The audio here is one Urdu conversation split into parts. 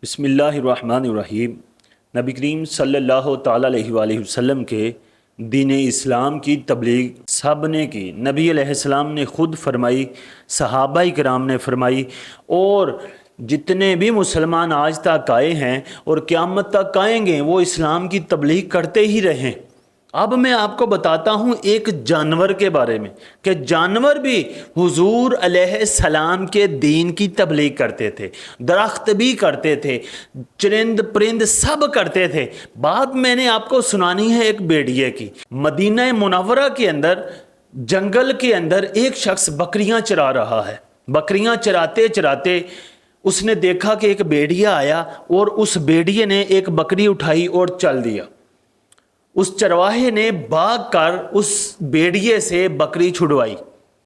بسم اللہ الرحمن الرحیم۔ نبی کریم صلی اللہ تعالیٰ علیہ وآلہ وسلم کے دین اسلام کی تبلیغ سب نے کی۔ نبی علیہ السلام نے خود فرمائی، صحابہ کرام نے فرمائی، اور جتنے بھی مسلمان آج تک آئے ہیں اور قیامت تک آئیں گے وہ اسلام کی تبلیغ کرتے ہی رہیں۔ اب میں آپ کو بتاتا ہوں ایک جانور کے بارے میں کہ جانور بھی حضور علیہ السلام کے دین کی تبلیغ کرتے تھے، درخت بھی کرتے تھے، چرند پرند سب کرتے تھے۔ بات میں نے آپ کو سنانی ہے ایک بھیڑیے کی۔ مدینہ منورہ کے اندر جنگل کے اندر ایک شخص بکریاں چرا رہا ہے۔ بکریاں چراتے چراتے اس نے دیکھا کہ ایک بھیڑیا آیا اور اس بھیڑیے نے ایک بکری اٹھائی اور چل دیا۔ اس چرواہے نے بھاگ کر اس بھیڑیے سے بکری چھڑوائی،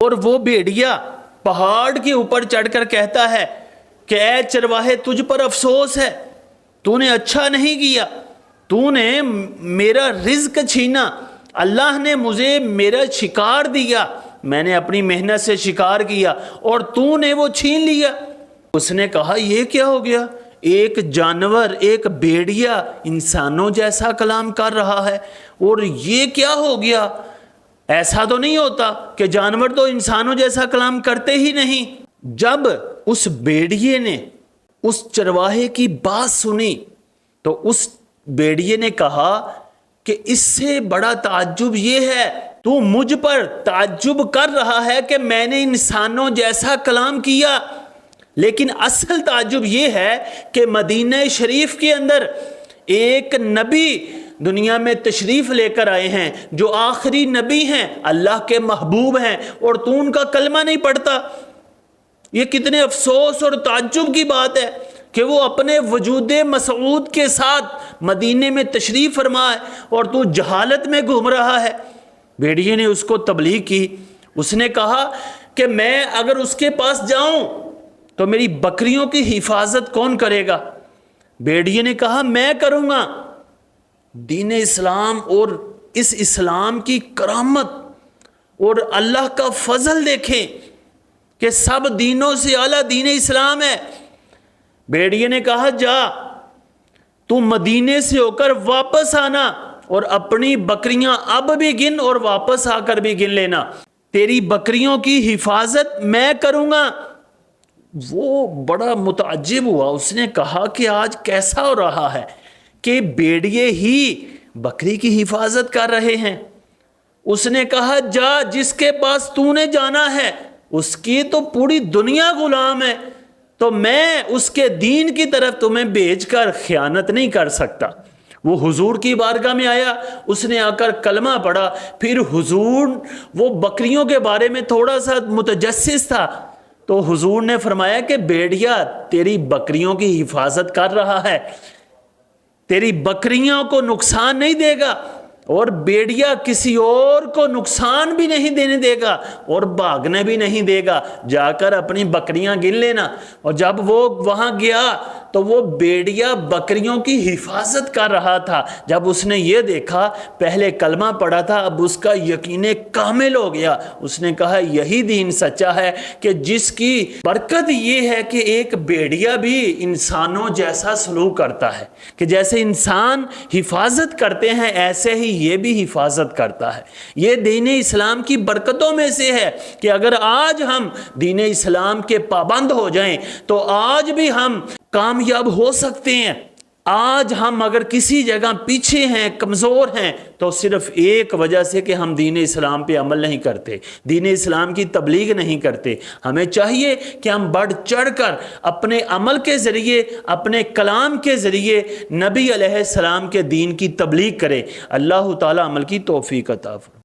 اور وہ بھیڑیا پہاڑ کے اوپر چڑھ کر کہتا ہے کہ اے چرواہے، تجھ پر افسوس ہے، تو نے اچھا نہیں کیا، تو نے میرا رزق چھینا، اللہ نے مجھے میرا شکار دیا، میں نے اپنی محنت سے شکار کیا اور تو نے وہ چھین لیا۔ اس نے کہا یہ کیا ہو گیا؟ ایک جانور، ایک بھیڑیا انسانوں جیسا کلام کر رہا ہے، اور یہ کیا ہو گیا؟ ایسا تو نہیں ہوتا کہ جانور تو انسانوں جیسا کلام کرتے ہی نہیں۔ جب اس بھیڑیے نے اس چرواہے کی بات سنی تو اس بھیڑیے نے کہا کہ اس سے بڑا تعجب یہ ہے، تو مجھ پر تعجب کر رہا ہے کہ میں نے انسانوں جیسا کلام کیا، لیکن اصل تعجب یہ ہے کہ مدینہ شریف کے اندر ایک نبی دنیا میں تشریف لے کر آئے ہیں جو آخری نبی ہیں، اللہ کے محبوب ہیں، اور تو ان کا کلمہ نہیں پڑھتا۔ یہ کتنے افسوس اور تعجب کی بات ہے کہ وہ اپنے وجود مسعود کے ساتھ مدینے میں تشریف فرما ہے اور تو جہالت میں گھوم رہا ہے۔ بھیڑیے نے اس کو تبلیغ کی۔ اس نے کہا کہ میں اگر اس کے پاس جاؤں تو میری بکریوں کی حفاظت کون کرے گا؟ بھیڑیے نے کہا میں کروں گا۔ دین اسلام اور اس اسلام کی کرامت اور اللہ کا فضل دیکھیں کہ سب دینوں سے اعلیٰ دین اسلام ہے۔ بھیڑیے نے کہا جا، تو مدینے سے ہو کر واپس آنا اور اپنی بکریاں اب بھی گن اور واپس آ کر بھی گن لینا، تیری بکریوں کی حفاظت میں کروں گا۔ وہ بڑا متعجب ہوا، اس نے کہا کہ آج کیسا ہو رہا ہے کہ بھیڑیے ہی بکری کی حفاظت کر رہے ہیں۔ اس نے کہا جا، جس کے پاس تو نے جانا ہے اس کی تو پوری دنیا غلام ہے، تو میں اس کے دین کی طرف تمہیں بھیج کر خیانت نہیں کر سکتا۔ وہ حضور کی بارگاہ میں آیا، اس نے آ کر کلمہ پڑھا، پھر حضور وہ بکریوں کے بارے میں تھوڑا سا متجسس تھا تو حضور نے فرمایا کہ بھیڑیا تیری بکریوں کی حفاظت کر رہا ہے، تیری بکریوں کو نقصان نہیں دے گا، اور بھیڑیا کسی اور کو نقصان بھی نہیں دینے دے گا اور بھاگنے بھی نہیں دے گا، جا کر اپنی بکریاں گن لینا۔ اور جب وہ وہاں گیا تو وہ بھیڑیا بکریوں کی حفاظت کر رہا تھا۔ جب اس نے یہ دیکھا، پہلے کلمہ پڑھا تھا، اب اس کا یقین کامل ہو گیا۔ اس نے کہا یہی دین سچا ہے کہ جس کی برکت یہ ہے کہ ایک بھیڑیا بھی انسانوں جیسا سلوک کرتا ہے، کہ جیسے انسان حفاظت کرتے ہیں ایسے ہی یہ بھی حفاظت کرتا ہے۔ یہ دین اسلام کی برکتوں میں سے ہے کہ اگر آج ہم دین اسلام کے پابند ہو جائیں تو آج بھی ہم کامیاب ہو سکتے ہیں۔ آج ہم اگر کسی جگہ پیچھے ہیں، کمزور ہیں، تو صرف ایک وجہ سے کہ ہم دین اسلام پہ عمل نہیں کرتے، دین اسلام کی تبلیغ نہیں کرتے۔ ہمیں چاہیے کہ ہم بڑھ چڑھ کر اپنے عمل کے ذریعے، اپنے کلام کے ذریعے نبی علیہ السلام کے دین کی تبلیغ کریں۔ اللہ تعالیٰ عمل کی توفیق عطا فرمائے۔